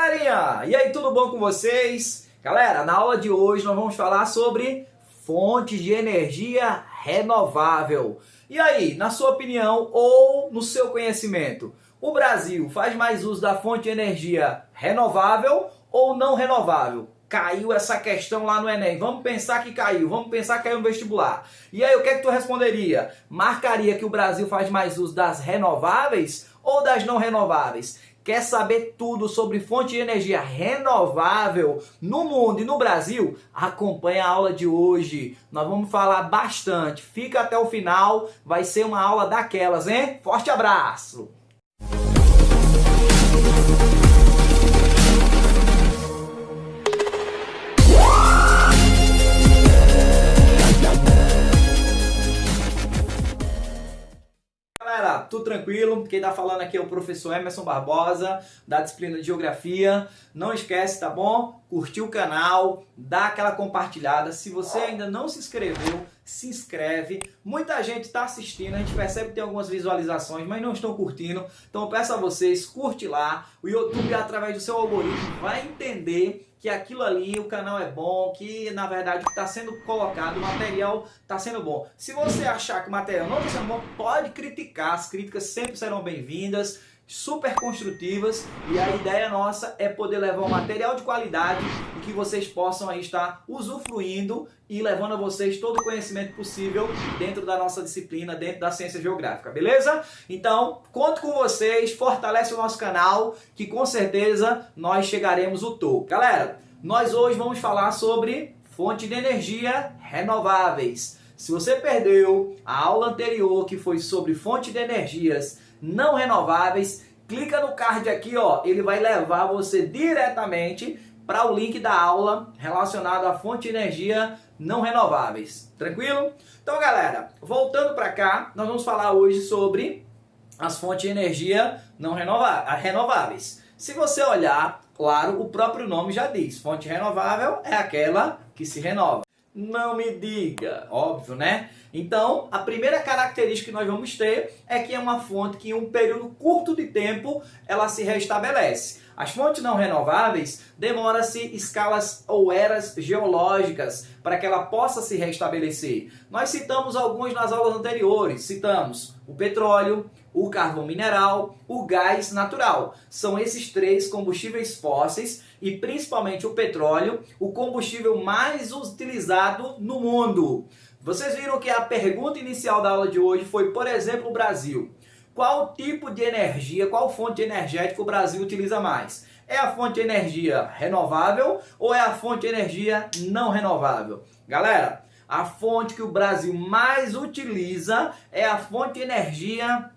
Galerinha, e aí, tudo bom com vocês? Galera, na aula de hoje nós vamos falar sobre fontes de energia renovável. E aí, na sua opinião ou no seu conhecimento, o Brasil faz mais uso da fonte de energia renovável ou não renovável? Caiu essa questão lá no Enem. Vamos pensar que caiu, vamos pensar que caiu no vestibular. E aí, o que é que tu responderia? Marcaria que o Brasil faz mais uso das renováveis ou das não renováveis? Quer saber tudo sobre fonte de energia renovável no mundo e no Brasil? Acompanhe a aula de hoje. Nós vamos falar bastante. Fica até o final, vai ser uma aula daquelas, hein? Forte abraço! Galera, tudo tranquilo? Quem tá falando aqui é o professor Emerson Barbosa, da disciplina de Geografia. Não esquece, tá bom? Curtir o canal, dá aquela compartilhada. Se você ainda não se inscreveu, se inscreve. Muita gente está assistindo, a gente percebe que tem algumas visualizações, mas não estão curtindo. Então eu peço a vocês, curte lá. O YouTube, através do seu algoritmo, vai entender que aquilo ali, o canal é bom, que na verdade o que está sendo colocado, o material está sendo bom. Se você achar que o material não está sendo bom, pode criticar, as críticas sempre serão bem-vindas, super construtivas, e a ideia nossa é poder levar um material de qualidade e que vocês possam aí estar usufruindo e levando a vocês todo o conhecimento possível dentro da nossa disciplina, dentro da ciência geográfica, beleza? Então, conto com vocês, fortalece o nosso canal, que com certeza nós chegaremos ao topo. Galera, nós hoje vamos falar sobre fonte de energia renováveis. Se você perdeu a aula anterior, que foi sobre fonte de energias não renováveis, clica no card aqui, ó, ele vai levar você diretamente para o link da aula relacionado à fonte de energia não renováveis. Tranquilo? Então, galera, voltando para cá, nós vamos falar hoje sobre as fontes de energia não renováveis. Se você olhar, claro, o próprio nome já diz, fonte renovável é aquela que se renova. Não me diga, óbvio, né? Então, a primeira característica que nós vamos ter é que é uma fonte que em um período curto de tempo ela se restabelece. As fontes não renováveis demoram-se escalas ou eras geológicas para que ela possa se restabelecer. Nós citamos alguns nas aulas anteriores, citamos o petróleo, o carvão mineral, o gás natural. São esses três combustíveis fósseis e principalmente o petróleo, o combustível mais utilizado no mundo. Vocês viram que a pergunta inicial da aula de hoje foi, por exemplo, o Brasil. Qual tipo de energia, qual fonte energética o Brasil utiliza mais? É a fonte de energia renovável ou é a fonte de energia não renovável? Galera, a fonte que o Brasil mais utiliza é a fonte de energia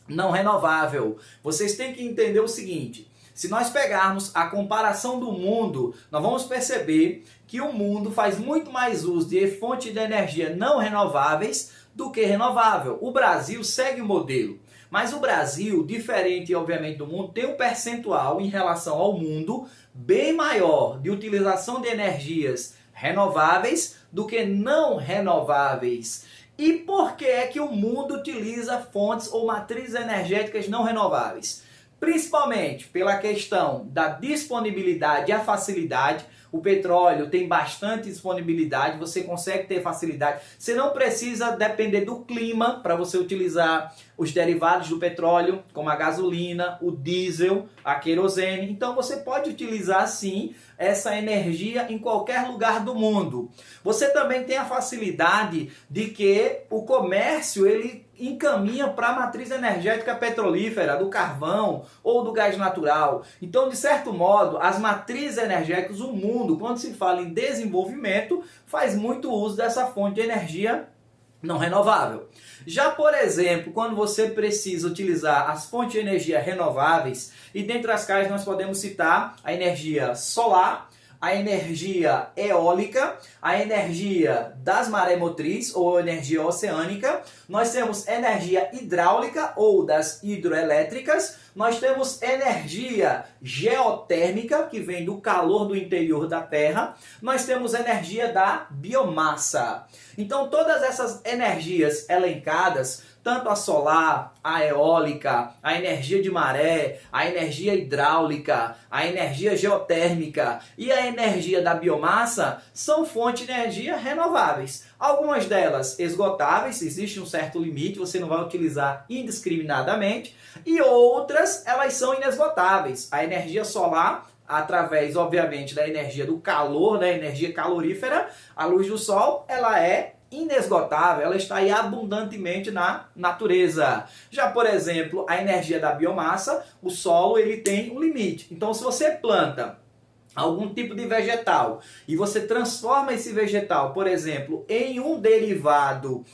não renovável. Vocês têm que entender o seguinte: se nós pegarmos a comparação do mundo, nós vamos perceber que o mundo faz muito mais uso de fontes de energia não renováveis do que renovável. O Brasil segue o modelo. Mas o Brasil, diferente obviamente do mundo, tem um percentual em relação ao mundo bem maior de utilização de energias renováveis do que não renováveis. E por que é que o mundo utiliza fontes ou matrizes energéticas não renováveis? Principalmente pela questão da disponibilidade e a facilidade. O petróleo tem bastante disponibilidade, você consegue ter facilidade. Você não precisa depender do clima para você utilizar os derivados do petróleo, como a gasolina, o diesel, a querosene. Então você pode utilizar sim essa energia em qualquer lugar do mundo. Você também tem a facilidade de que o comércio ele encaminha para a matriz energética petrolífera, do carvão ou do gás natural. Então, de certo modo, as matrizes energéticas, o mundo, quando se fala em desenvolvimento, faz muito uso dessa fonte de energia não renovável. Já, por exemplo, quando você precisa utilizar as fontes de energia renováveis, e dentre as quais nós podemos citar a energia solar, a energia eólica, a energia das maremotriz ou energia oceânica, nós temos energia hidráulica ou das hidroelétricas, Nós temos energia geotérmica, que vem do calor do interior da Terra. Nós temos energia da biomassa. Então, todas essas energias elencadas, tanto a solar, a eólica, a energia de maré, a energia hidráulica, a energia geotérmica e a energia da biomassa, são fontes de energia renováveis. Algumas delas esgotáveis, existe um certo limite, você não vai utilizar indiscriminadamente, e outras, elas são inesgotáveis. A energia solar, através, obviamente, da energia do calor, da energia calorífera, a luz do sol, ela é inesgotável, ela está aí abundantemente na natureza. Já, por exemplo, a energia da biomassa, o solo ele tem um limite. Então, se você planta algum tipo de vegetal e você transforma esse vegetal, por exemplo, em um derivado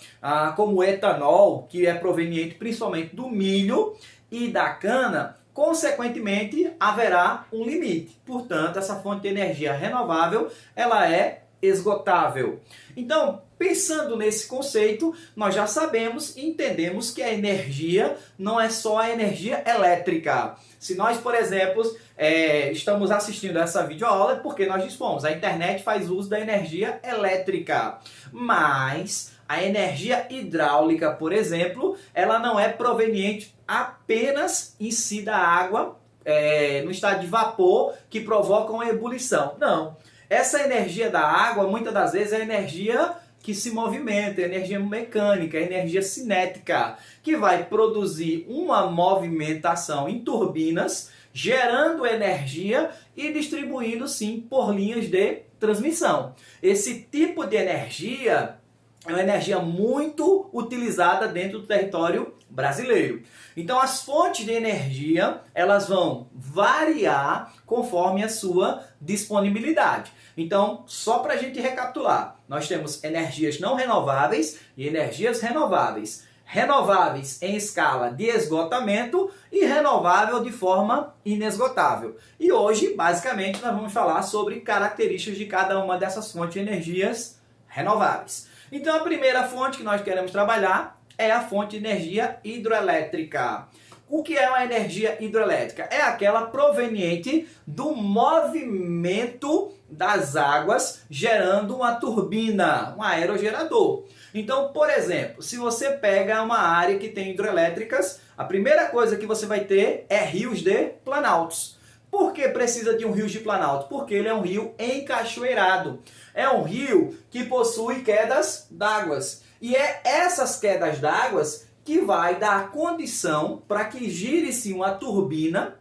como o etanol, que é proveniente principalmente do milho e da cana, consequentemente haverá um limite. Portanto, essa fonte de energia renovável, ela é esgotável. Então, pensando nesse conceito, nós já sabemos e entendemos que a energia não é só a energia elétrica. Se nós, por exemplo, estamos assistindo essa videoaula, é porque nós dispomos. A internet faz uso da energia elétrica. Mas a energia hidráulica, por exemplo, ela não é proveniente apenas em si da água, no estado de vapor, que provoca uma ebulição. Não. Essa energia da água, muitas das vezes, é energia que se movimenta, é energia mecânica, é energia cinética, que vai produzir uma movimentação em turbinas, gerando energia e distribuindo, sim, por linhas de transmissão. Esse tipo de energia é uma energia muito utilizada dentro do território brasileiro. Então, as fontes de energia, elas vão variar conforme a sua disponibilidade. Então, só para a gente recapitular, nós temos energias não renováveis e energias renováveis. Renováveis em escala de esgotamento e renovável de forma inesgotável. E hoje, basicamente, nós vamos falar sobre características de cada uma dessas fontes de energias renováveis. Então, a primeira fonte que nós queremos trabalhar é a fonte de energia hidroelétrica. O que é uma energia hidroelétrica? É aquela proveniente do movimento das águas gerando uma turbina, um aerogerador. Então, por exemplo, se você pega uma área que tem hidroelétricas, a primeira coisa que você vai ter é rios de planaltos. Por que precisa de um rio de planalto? Porque ele é um rio encachoeirado. É um rio que possui quedas d'água. E é essas quedas d'água que vai dar condição para que gire-se uma turbina.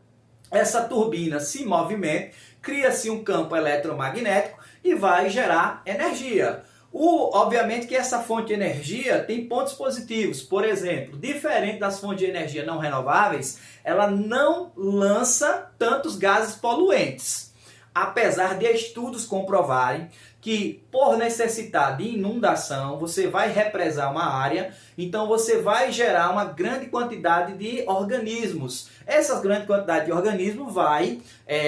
Essa turbina se movimenta, cria-se um campo eletromagnético e vai gerar energia. Obviamente que essa fonte de energia tem pontos positivos. Por exemplo, diferente das fontes de energia não renováveis, ela não lança tantos gases poluentes. Apesar de estudos comprovarem que por necessitar de inundação, você vai represar uma área, então você vai gerar uma grande quantidade de organismos. Essa grande quantidade de organismos vai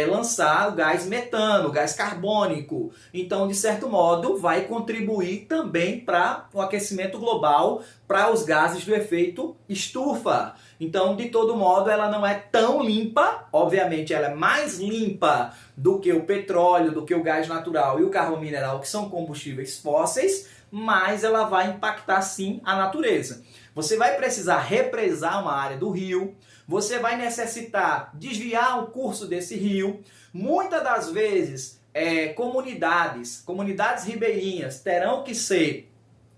lançar o gás metano, o gás carbônico. Então, de certo modo, vai contribuir também para o aquecimento global, para os gases do efeito estufa. Então, de todo modo, ela não é tão limpa. Obviamente, ela é mais limpa do que o petróleo, do que o gás natural e o carvão mineral, que são combustíveis fósseis, mas ela vai impactar sim a natureza. Você vai precisar represar uma área do rio, você vai necessitar desviar o curso desse rio. Muitas das vezes, comunidades ribeirinhas terão que ser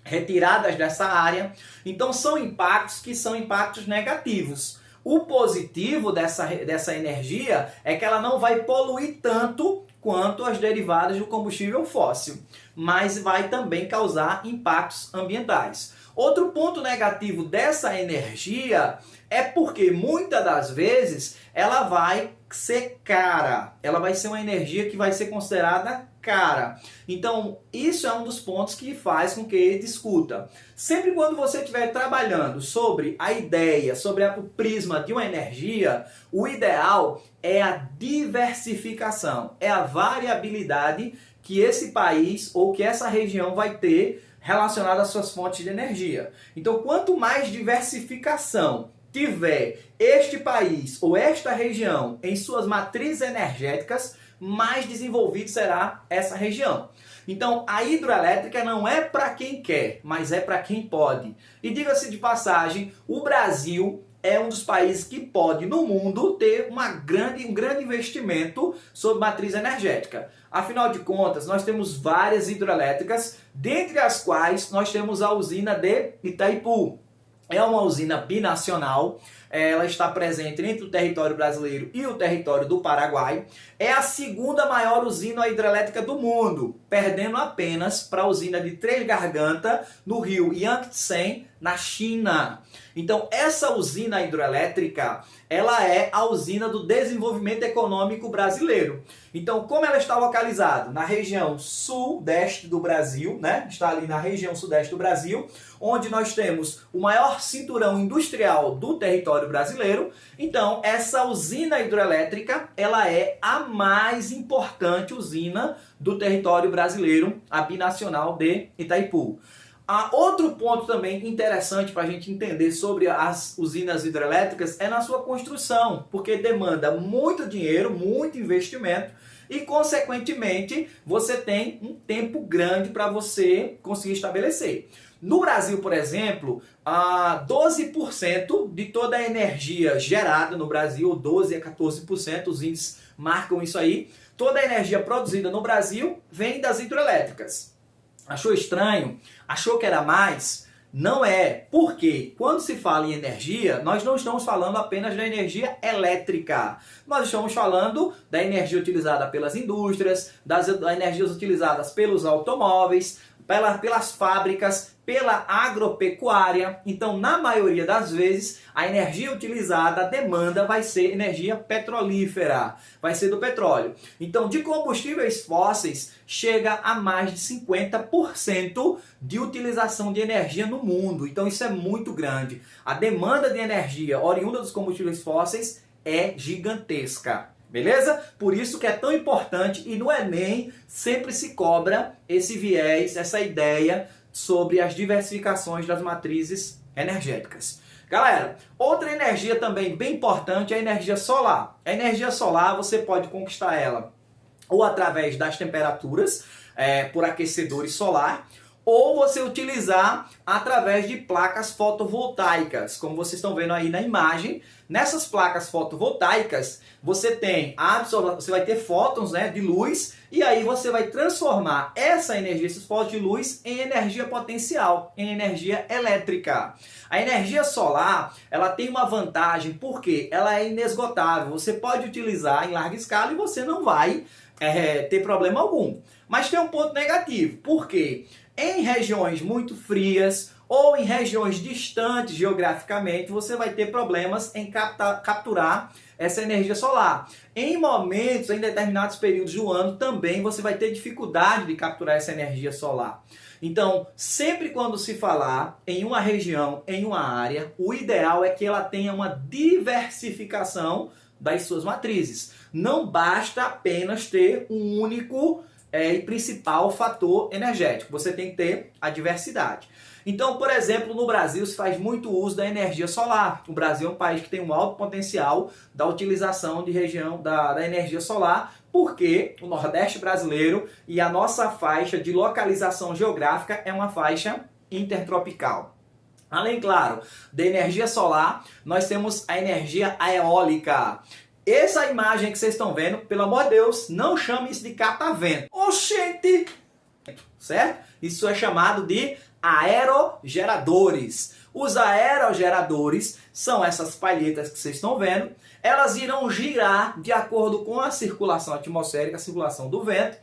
retiradas dessa área. Então, são impactos que são impactos negativos. O positivo dessa energia é que ela não vai poluir tanto quanto as derivadas do combustível fóssil, mas vai também causar impactos ambientais. Outro ponto negativo dessa energia é porque muitas das vezes ela vai ser cara, ela vai ser uma energia que vai ser considerada cara. Então, isso é um dos pontos que faz com que discuta. Sempre quando você estiver trabalhando sobre a ideia, sobre o prisma de uma energia, o ideal é a diversificação, é a variabilidade que esse país ou que essa região vai ter relacionada às suas fontes de energia. Então, quanto mais diversificação tiver este país ou esta região em suas matrizes energéticas, mais desenvolvido será essa região. Então, a hidroelétrica não é para quem quer, mas é para quem pode. E diga-se de passagem, o Brasil é um dos países que pode, no mundo, ter um grande investimento sobre matriz energética. Afinal de contas, nós temos várias hidroelétricas, dentre as quais nós temos a usina de Itaipu. É uma usina binacional, ela está presente entre o território brasileiro e o território do Paraguai. É a segunda maior usina hidrelétrica do mundo, perdendo apenas para a usina de Três Gargantas, no rio Yangtze, na China. Então, essa usina hidrelétrica, ela é a usina do desenvolvimento econômico brasileiro. Então, como ela está localizada? Na região sudeste do Brasil, né? Está ali na região sudeste do Brasil, onde nós temos o maior cinturão industrial do território brasileiro. Então, essa usina hidrelétrica, ela é a mais importante usina do território brasileiro, a binacional de Itaipu. Outro ponto também interessante para a gente entender sobre as usinas hidrelétricas é na sua construção, porque demanda muito dinheiro, muito investimento e, consequentemente, você tem um tempo grande para você conseguir estabelecer. No Brasil, por exemplo, 12% de toda a energia gerada no Brasil, 12% a 14%, os índices marcam isso aí, toda a energia produzida no Brasil vem das hidrelétricas. Achou estranho? Achou que era mais? Não é. Porque quando se fala em energia, nós não estamos falando apenas da energia elétrica. Nós estamos falando da energia utilizada pelas indústrias, das energias utilizadas pelos automóveis, pelas fábricas, pela agropecuária. Então, na maioria das vezes, a energia utilizada, a demanda vai ser energia petrolífera, vai ser do petróleo. Então, de combustíveis fósseis, chega a mais de 50% de utilização de energia no mundo. Então, isso é muito grande. A demanda de energia oriunda dos combustíveis fósseis é gigantesca. Beleza? Por isso que é tão importante, e no Enem sempre se cobra esse viés, essa ideia sobre as diversificações das matrizes energéticas. Galera, outra energia também bem importante é a energia solar. A energia solar você pode conquistar ela ou através das temperaturas, por aquecedores solar, ou você utilizar através de placas fotovoltaicas, como vocês estão vendo aí na imagem. Nessas placas fotovoltaicas, você vai ter fótons, né, de luz, e aí você vai transformar essa energia, esses fótons de luz, em energia potencial, em energia elétrica. A energia solar, ela tem uma vantagem porque ela é inesgotável. Você pode utilizar em larga escala e você não vai ter problema algum. Mas tem um ponto negativo, porque em regiões muito frias ou em regiões distantes geograficamente, você vai ter problemas em capturar essa energia solar. Em momentos, em determinados períodos do ano, também você vai ter dificuldade de capturar essa energia solar. Então, sempre quando se falar em uma região, em uma área, o ideal é que ela tenha uma diversificação das suas matrizes. Não basta apenas ter um único e principal fator energético. Você tem que ter a diversidade. Então, por exemplo, no Brasil se faz muito uso da energia solar. O Brasil é um país que tem um alto potencial da utilização da energia solar, porque o Nordeste brasileiro e a nossa faixa de localização geográfica é uma faixa intertropical. Além, claro, da energia solar, nós temos a energia eólica. Essa imagem que vocês estão vendo, pelo amor de Deus, não chame isso de catavento. Oxente! Certo? Isso é chamado de aerogeradores. Os aerogeradores são essas palhetas que vocês estão vendo. Elas irão girar de acordo com a circulação atmosférica, a circulação do vento.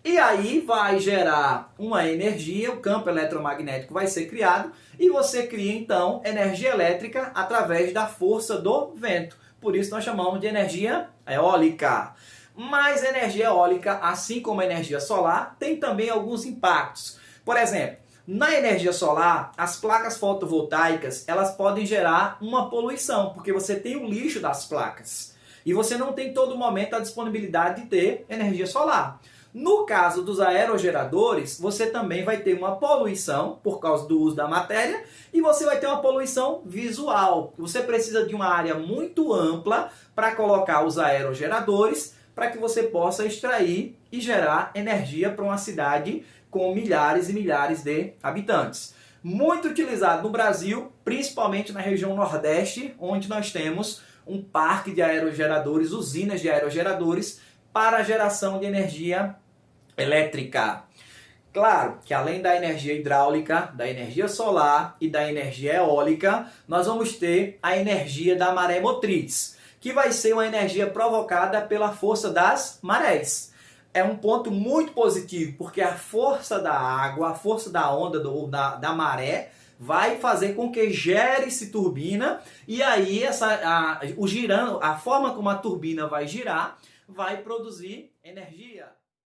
E aí vai gerar uma energia, o campo eletromagnético vai ser criado. E você cria, então, energia elétrica através da força do vento. Por isso nós chamamos de energia eólica. Mas a energia eólica, assim como a energia solar, tem também alguns impactos. Por exemplo, na energia solar, as placas fotovoltaicas, elas podem gerar uma poluição, porque você tem o lixo das placas. E você não tem todo momento a disponibilidade de ter energia solar. No caso dos aerogeradores, você também vai ter uma poluição por causa do uso da matéria e você vai ter uma poluição visual. Você precisa de uma área muito ampla para colocar os aerogeradores para que você possa extrair e gerar energia para uma cidade com milhares e milhares de habitantes. Muito utilizado no Brasil, principalmente na região Nordeste, onde nós temos um parque de aerogeradores, usinas de aerogeradores para a geração de energia elétrica. Claro que além da energia hidráulica, da energia solar e da energia eólica, nós vamos ter a energia da maré motriz, que vai ser uma energia provocada pela força das marés. É um ponto muito positivo, porque a força da água, a força da onda da maré, vai fazer com que gere-se turbina, e aí a forma como a turbina vai girar vai produzir energia.